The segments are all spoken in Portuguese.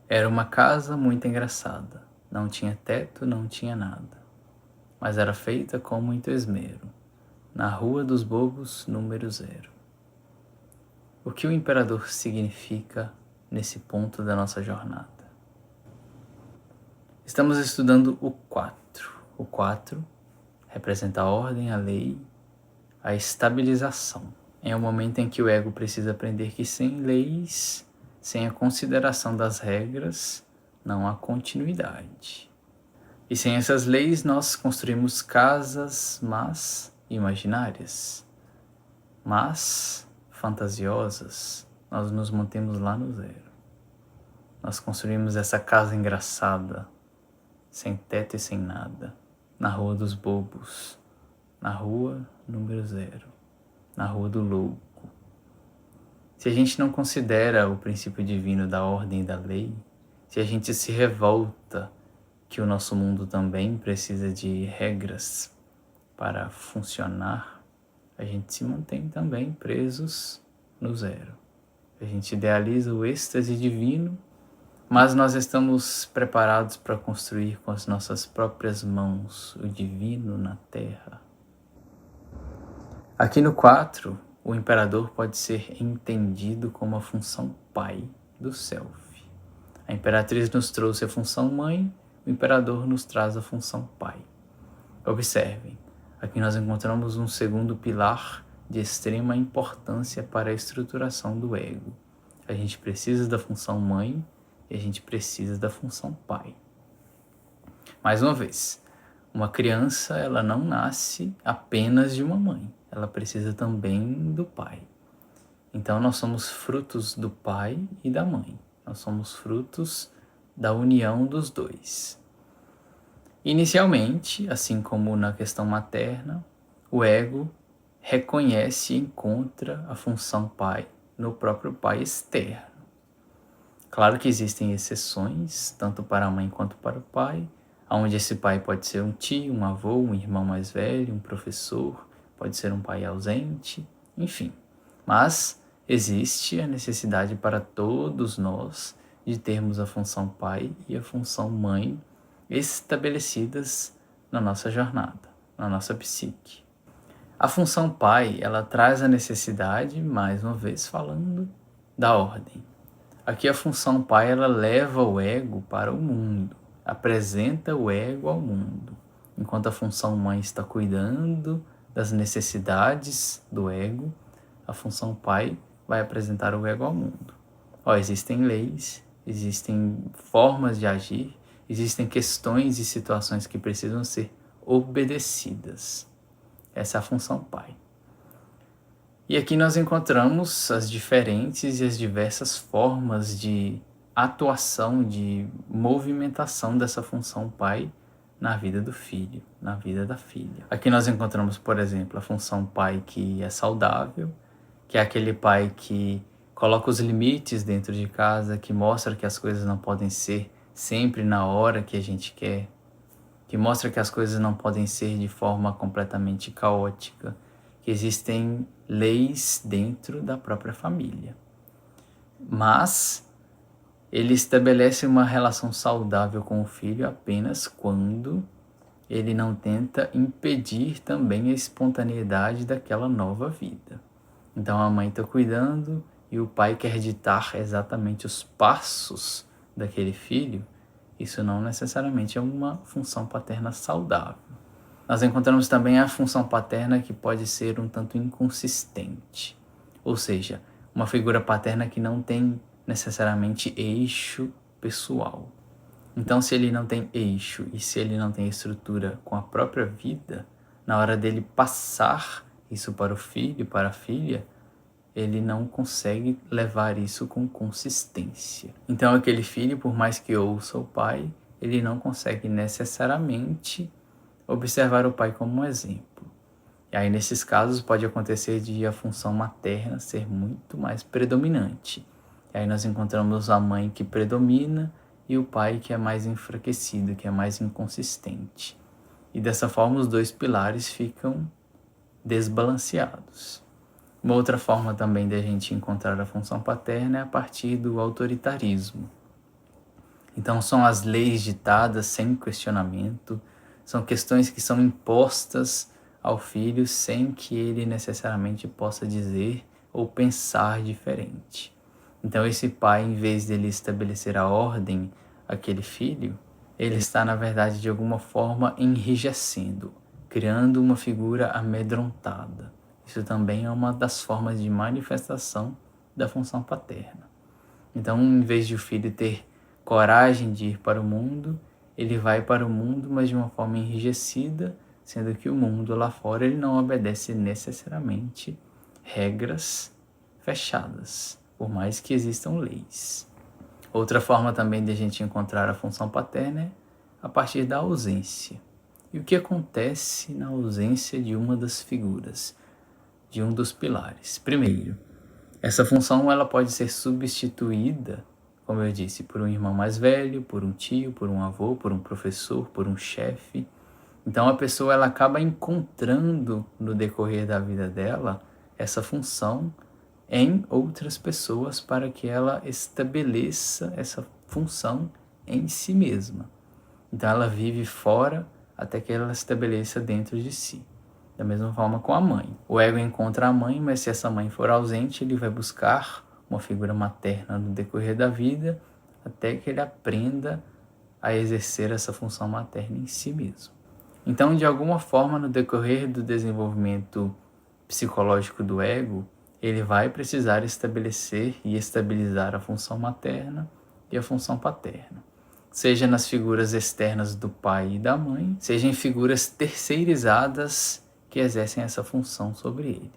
Era uma casa muito engraçada. Não tinha teto, não tinha nada. Mas era feita com muito esmero. Na Rua dos Bobos, número 0. O que o imperador significa nesse ponto da nossa jornada? Estamos estudando o 4. O 4 representa a ordem, a lei, a estabilização. É o momento em que o ego precisa aprender que sem leis, sem a consideração das regras, não há continuidade. E sem essas leis nós construímos casas mas imaginárias, mas fantasiosas. Nós nos mantemos lá no 0. Nós construímos essa casa engraçada, sem teto e sem nada, na Rua dos Bobos, na Rua número 0, na Rua do Louco. Se a gente não considera o princípio divino da ordem e da lei, se a gente se revolta que o nosso mundo também precisa de regras para funcionar, a gente se mantém também presos no 0. A gente idealiza o êxtase divino, mas nós estamos preparados para construir com as nossas próprias mãos o divino na Terra. Aqui no 4, o imperador pode ser entendido como a função pai do self. A imperatriz nos trouxe a função mãe, o imperador nos traz a função pai. Observem, aqui nós encontramos um segundo pilar de extrema importância para a estruturação do ego. A gente precisa da função mãe e a gente precisa da função pai. Mais uma vez, uma criança ela não nasce apenas de uma mãe, ela precisa também do pai. Então nós somos frutos do pai e da mãe. Nós somos frutos da união dos dois. Inicialmente, assim como na questão materna, o ego reconhece e encontra a função pai no próprio pai externo. Claro que existem exceções, tanto para a mãe quanto para o pai, onde esse pai pode ser um tio, um avô, um irmão mais velho, um professor, pode ser um pai ausente, enfim. Mas existe a necessidade para todos nós de termos a função pai e a função mãe estabelecidas na nossa jornada, na nossa psique. A função pai, ela traz a necessidade, mais uma vez falando, da ordem. Aqui a função pai, ela leva o ego para o mundo, apresenta o ego ao mundo, enquanto a função mãe está cuidando das necessidades do ego, a função pai vai apresentar o ego ao mundo. Existem leis, existem formas de agir, existem questões e situações que precisam ser obedecidas. Essa é a função pai. E aqui nós encontramos as diferentes e as diversas formas de atuação, de movimentação dessa função pai na vida do filho, na vida da filha. Aqui nós encontramos, por exemplo, a função pai que é saudável, que é aquele pai que coloca os limites dentro de casa, que mostra que as coisas não podem ser sempre na hora que a gente quer, que mostra que as coisas não podem ser de forma completamente caótica, que existem leis dentro da própria família. Mas ele estabelece uma relação saudável com o filho apenas quando ele não tenta impedir também a espontaneidade daquela nova vida. Então a mãe está cuidando e o pai quer ditar exatamente os passos daquele filho. Isso não necessariamente é uma função paterna saudável. Nós encontramos também a função paterna que pode ser um tanto inconsistente, ou seja, uma figura paterna que não tem necessariamente eixo pessoal. Então, se ele não tem eixo e se ele não tem estrutura com a própria vida, na hora dele passar isso para o filho, para a filha, ele não consegue levar isso com consistência. Então, aquele filho, por mais que ouça o pai, ele não consegue necessariamente observar o pai como um exemplo. E aí, nesses casos, pode acontecer de a função materna ser muito mais predominante. E aí nós encontramos a mãe que predomina e o pai que é mais enfraquecido, que é mais inconsistente. E dessa forma, os dois pilares ficam desbalanceados. Uma outra forma também de a gente encontrar a função paterna é a partir do autoritarismo. Então são as leis ditadas sem questionamento, são questões que são impostas ao filho sem que ele necessariamente possa dizer ou pensar diferente. Então esse pai, em vez dele estabelecer a ordem àquele filho, ele está, na verdade, de alguma forma enrijecendo, criando uma figura amedrontada. Isso também é uma das formas de manifestação da função paterna. Então, em vez de o filho ter coragem de ir para o mundo, ele vai para o mundo, mas de uma forma enrijecida, sendo que o mundo lá fora ele não obedece necessariamente regras fechadas, por mais que existam leis. Outra forma também de a gente encontrar a função paterna é a partir da ausência. E o que acontece na ausência de uma das figuras, de um dos pilares? Primeiro, essa função ela pode ser substituída, como eu disse, por um irmão mais velho, por um tio, por um avô, por um professor, por um chefe. Então a pessoa ela acaba encontrando no decorrer da vida dela essa função em outras pessoas para que ela estabeleça essa função em si mesma. Então ela vive fora até que ela estabeleça dentro de si. Da mesma forma com a mãe. O ego encontra a mãe, mas se essa mãe for ausente, ele vai buscar uma figura materna no decorrer da vida até que ele aprenda a exercer essa função materna em si mesmo. Então, de alguma forma, no decorrer do desenvolvimento psicológico do ego, ele vai precisar estabelecer e estabilizar a função materna e a função paterna. Seja nas figuras externas do pai e da mãe, seja em figuras terceirizadas que exercem essa função sobre ele.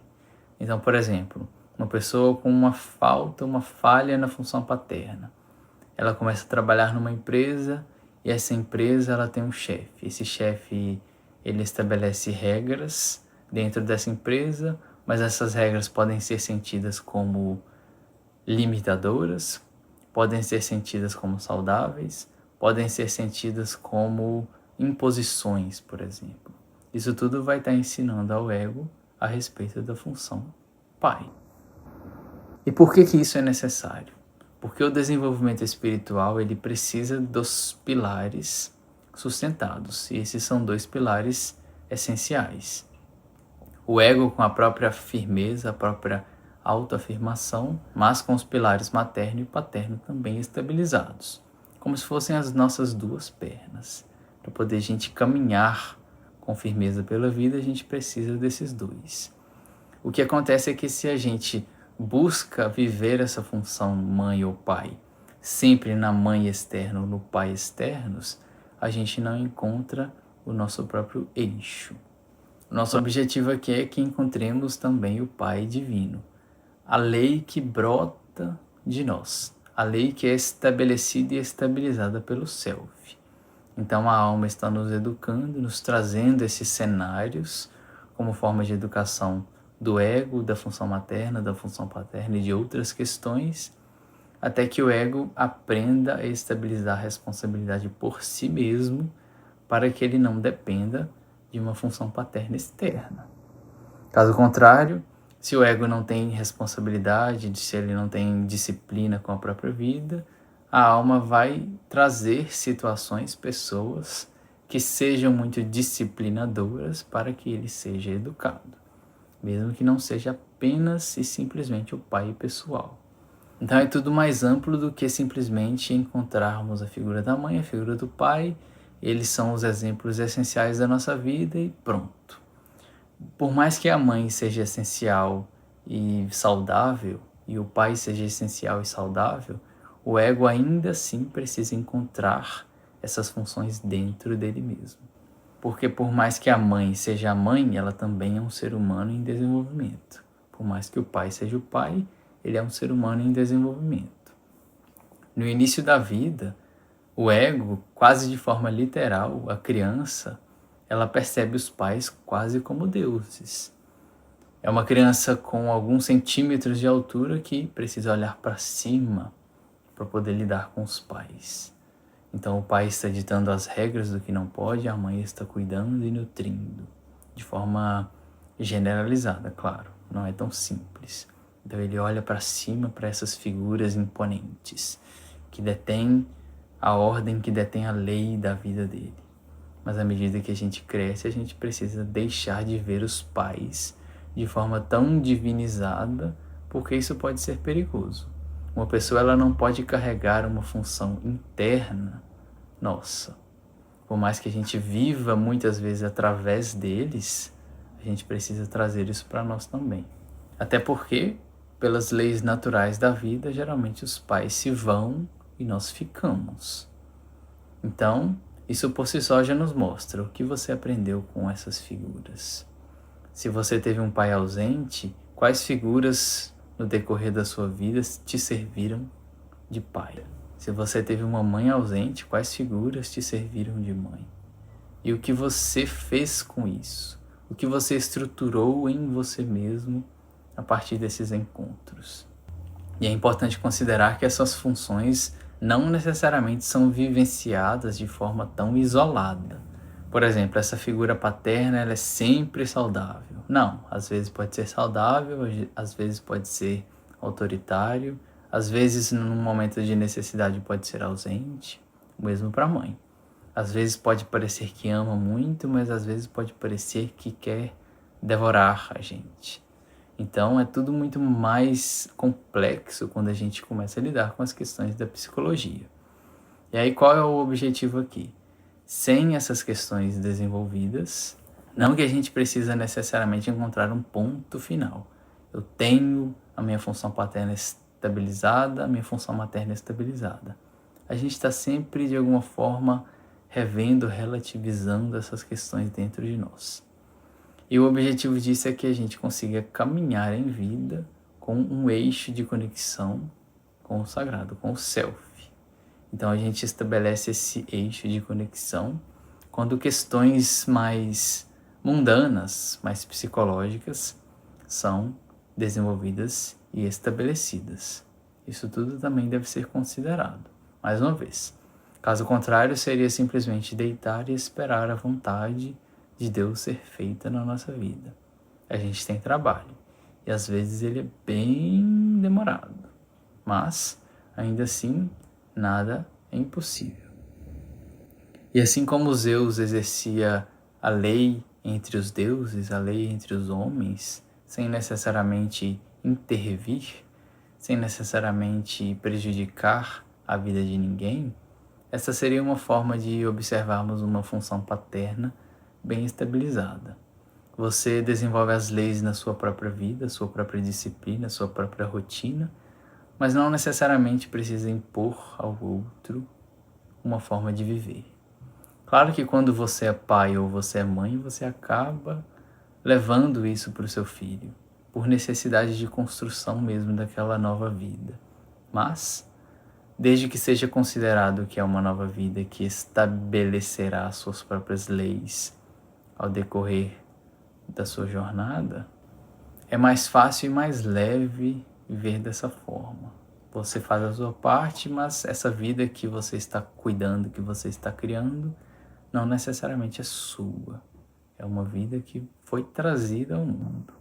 Então, por exemplo, uma pessoa com uma falha na função paterna, ela começa a trabalhar numa empresa e essa empresa ela tem um chefe. Esse chefe ele estabelece regras dentro dessa empresa, mas essas regras podem ser sentidas como limitadoras, podem ser sentidas como saudáveis, podem ser sentidas como imposições, por exemplo. Isso tudo vai estar ensinando ao ego a respeito da função pai. E por que isso é necessário? Porque o desenvolvimento espiritual ele precisa dos pilares sustentados. E esses são dois pilares essenciais. O ego com a própria firmeza, a própria autoafirmação, mas com os pilares materno e paterno também estabilizados. Como se fossem as nossas duas pernas. Para poder a gente caminhar com firmeza pela vida, a gente precisa desses dois. O que acontece é que se a gente busca viver essa função mãe ou pai, sempre na mãe externa ou no pai externos, a gente não encontra o nosso próprio eixo. O nosso objetivo aqui é que encontremos também o Pai Divino, a lei que brota de nós, a lei que é estabelecida e estabilizada pelo Self. Então a alma está nos educando, nos trazendo esses cenários como forma de educação do ego, da função materna, da função paterna e de outras questões, até que o ego aprenda a estabilizar a responsabilidade por si mesmo, para que ele não dependa de uma função paterna externa. Caso contrário, se o ego não tem responsabilidade, se ele não tem disciplina com a própria vida, a alma vai trazer situações, pessoas que sejam muito disciplinadoras para que ele seja educado, mesmo que não seja apenas e simplesmente o pai pessoal. Então é tudo mais amplo do que simplesmente encontrarmos a figura da mãe, a figura do pai. Eles são os exemplos essenciais da nossa vida e pronto. Por mais que a mãe seja essencial e saudável, e o pai seja essencial e saudável, o ego ainda assim precisa encontrar essas funções dentro dele mesmo. Porque por mais que a mãe seja a mãe, ela também é um ser humano em desenvolvimento. Por mais que o pai seja o pai, ele é um ser humano em desenvolvimento. No início da vida, o ego, quase de forma literal, a criança, ela percebe os pais quase como deuses. É uma criança com alguns centímetros de altura que precisa olhar para cima para poder lidar com os pais. Então o pai está ditando as regras do que não pode, a mãe está cuidando e nutrindo. De forma generalizada, claro, não é tão simples. Então ele olha para cima para essas figuras imponentes que detêm a ordem que detém a lei da vida dele. Mas à medida que a gente cresce, a gente precisa deixar de ver os pais de forma tão divinizada, porque isso pode ser perigoso. Uma pessoa ela não pode carregar uma função interna nossa. Por mais que a gente viva muitas vezes através deles, a gente precisa trazer isso para nós também. Até porque, pelas leis naturais da vida, geralmente os pais se vão e nós ficamos. Então, isso por si só já nos mostra o que você aprendeu com essas figuras. Se você teve um pai ausente, quais figuras no decorrer da sua vida te serviram de pai? Se você teve uma mãe ausente, quais figuras te serviram de mãe? E o que você fez com isso? O que você estruturou em você mesmo a partir desses encontros? E é importante considerar que essas funções não necessariamente são vivenciadas de forma tão isolada. Por exemplo, essa figura paterna ela é sempre saudável. Não, às vezes pode ser saudável, às vezes pode ser autoritário, às vezes num momento de necessidade pode ser ausente, mesmo para a mãe. Às vezes pode parecer que ama muito, mas às vezes pode parecer que quer devorar a gente. Então é tudo muito mais complexo quando a gente começa a lidar com as questões da psicologia. E aí qual é o objetivo aqui? Sem essas questões desenvolvidas, não que a gente precisa necessariamente encontrar um ponto final. Eu tenho a minha função paterna estabilizada, a minha função materna estabilizada. A gente está sempre de alguma forma revendo, relativizando essas questões dentro de nós. E o objetivo disso é que a gente consiga caminhar em vida com um eixo de conexão com o sagrado, com o self. Então a gente estabelece esse eixo de conexão quando questões mais mundanas, mais psicológicas, são desenvolvidas e estabelecidas. Isso tudo também deve ser considerado. Mais uma vez, caso contrário, seria simplesmente deitar e esperar a vontade de Deus ser feita na nossa vida. A gente tem trabalho e às vezes ele é bem demorado, mas ainda assim nada é impossível. E assim como Zeus exercia a lei entre os deuses, a lei entre os homens, sem necessariamente intervir, sem necessariamente prejudicar a vida de ninguém, essa seria uma forma de observarmos uma função paterna bem estabilizada. Você desenvolve as leis na sua própria vida, sua própria disciplina, sua própria rotina, mas não necessariamente precisa impor ao outro uma forma de viver. Claro que quando você é pai ou você é mãe, você acaba levando isso para o seu filho, por necessidade de construção mesmo daquela nova vida. Mas, desde que seja considerado que é uma nova vida que estabelecerá suas próprias leis ao decorrer da sua jornada, é mais fácil e mais leve viver dessa forma. Você faz a sua parte, mas essa vida que você está cuidando, que você está criando, não necessariamente é sua. É uma vida que foi trazida ao mundo.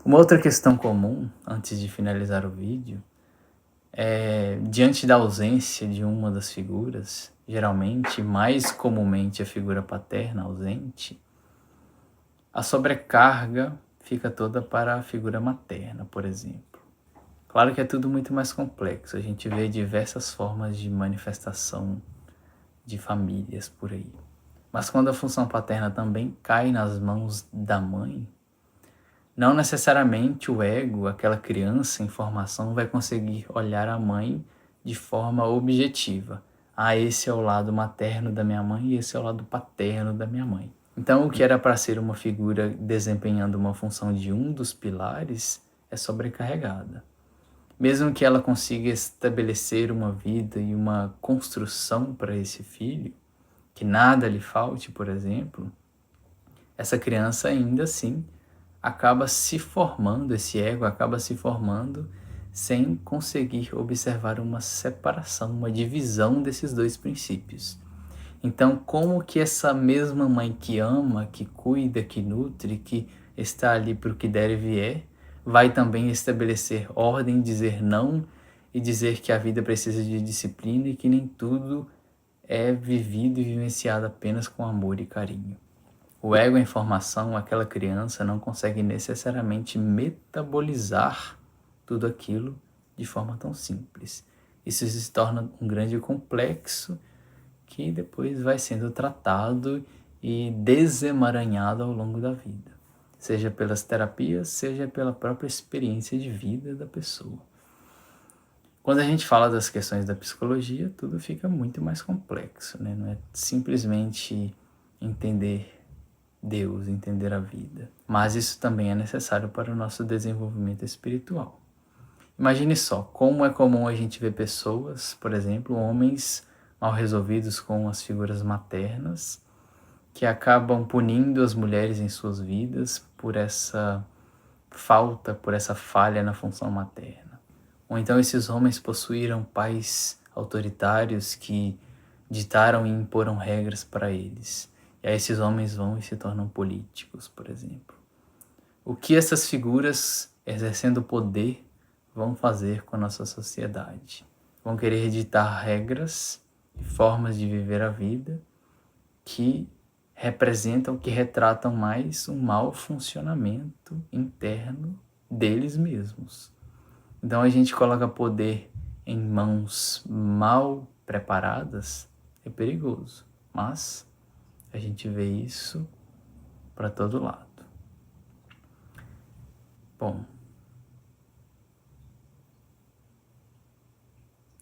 Uma outra questão comum, antes de finalizar o vídeo, é diante da ausência de uma das figuras, geralmente, mais comumente a figura paterna ausente, a sobrecarga fica toda para a figura materna, por exemplo. Claro que é tudo muito mais complexo, a gente vê diversas formas de manifestação de famílias por aí. Mas quando a função paterna também cai nas mãos da mãe, não necessariamente o ego, aquela criança em formação, vai conseguir olhar a mãe de forma objetiva. Ah, esse é o lado materno da minha mãe e esse é o lado paterno da minha mãe. Então, o que era para ser uma figura desempenhando uma função de um dos pilares é sobrecarregada. Mesmo que ela consiga estabelecer uma vida e uma construção para esse filho, que nada lhe falte, por exemplo, essa criança ainda assim acaba se formando, esse ego acaba se formando sem conseguir observar uma separação, uma divisão desses dois princípios. Então, como que essa mesma mãe que ama, que cuida, que nutre, que está ali para o que der e vier, vai também estabelecer ordem, dizer não e dizer que a vida precisa de disciplina e que nem tudo é vivido e vivenciado apenas com amor e carinho. O ego em formação, aquela criança não consegue necessariamente metabolizar tudo aquilo de forma tão simples. Isso se torna um grande complexo que depois vai sendo tratado e desemaranhado ao longo da vida, seja pelas terapias, seja pela própria experiência de vida da pessoa. Quando a gente fala das questões da psicologia, tudo fica muito mais complexo, né? Não é simplesmente entender Deus, entender a vida. Mas isso também é necessário para o nosso desenvolvimento espiritual. Imagine só, como é comum a gente ver pessoas, por exemplo, homens mal resolvidos com as figuras maternas, que acabam punindo as mulheres em suas vidas por essa falta, por essa falha na função materna. Ou então esses homens possuíram pais autoritários que ditaram e imporam regras para eles. E aí esses homens vão e se tornam políticos, por exemplo. O que essas figuras, exercendo poder, vão fazer com a nossa sociedade? Vão querer ditar regras e formas de viver a vida que representam, que retratam mais um mau funcionamento interno deles mesmos. Então a gente coloca poder em mãos mal preparadas, é perigoso, mas a gente vê isso para todo lado. Bom,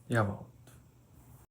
já volto.